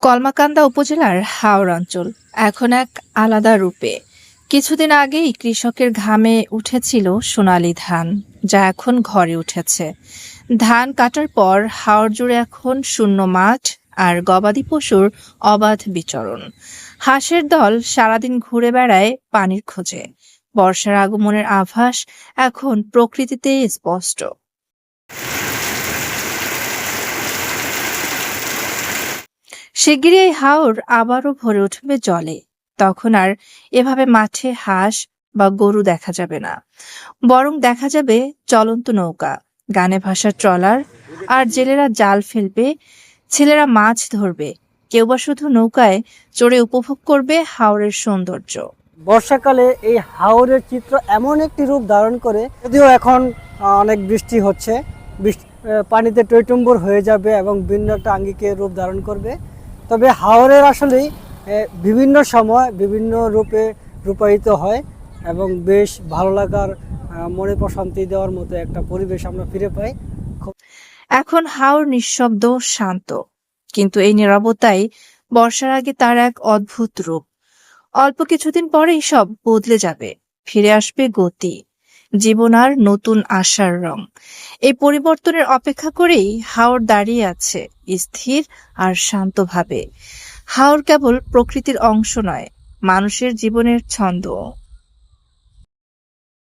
কলমাকান্দা উপজেলার হাওর অঞ্চল এখন এক আলাদা রূপে। কিছুদিন আগেই কৃষকের ঘামে উঠেছিল সোনালী ধান, যা এখন ঘরে উঠেছে। ধান কাটার পর হাওর জুড়ে এখন শূন্য মাঠ আর গবাদি পশুর অবাধ বিচরণ। হাঁসের দল সারাদিন ঘুরে বেড়ায় পানির খোঁজে। বর্ষার আগমনের আভাস এখন প্রকৃতিতেই স্পষ্ট। শিগগিরই এই হাওর আবারও ভরে উঠবে জলে। তখন আর এভাবে মাঠে হাঁস বা গরু দেখা যাবে না, বরং দেখা যাবে চলন্ত নৌকা, গানে ভাসা ট্রলার, আর জেলেরা জাল ফেলবে, ছেলেরা মাছ ধরবে, কেউ বা শুধু নৌকায় চড়ে উপভোগ করবে হাওরের সৌন্দর্য। বর্ষাকালে এই হাওরের চিত্র এমন একটি রূপ ধারণ করে, যদিও এখন অনেক বৃষ্টি হচ্ছে, পানিতে টইটুম্বুর হয়ে যাবে এবং ভিন্ন একটা আঙ্গিকের রূপ ধারণ করবে। তবে হাওরের আসলেই বিভিন্ন সময় বিভিন্ন রূপে রূপায়িত হয় এবং বেশ ভালো লাগার, মনে প্রশান্তি দেওয়ার মতো একটা পরিবেশ আমরা ফিরে পাই। এখন হাওর নিঃশব্দ, শান্ত, কিন্তু এই নীরবতাই বর্ষার আগে তার এক অদ্ভুত রূপ। অল্প কিছুদিন পরেই সব বদলে যাবে, ফিরে আসবে গতি, জীবন আর নতুন আশার রং। এই পরিবর্তনের অপেক্ষা করেই হাওর দাঁড়িয়ে আছে, স্থির আর শান্তভাবে। হাওর কেবল প্রকৃতির অংশ নয়, মানুষের জীবনের ছন্দ।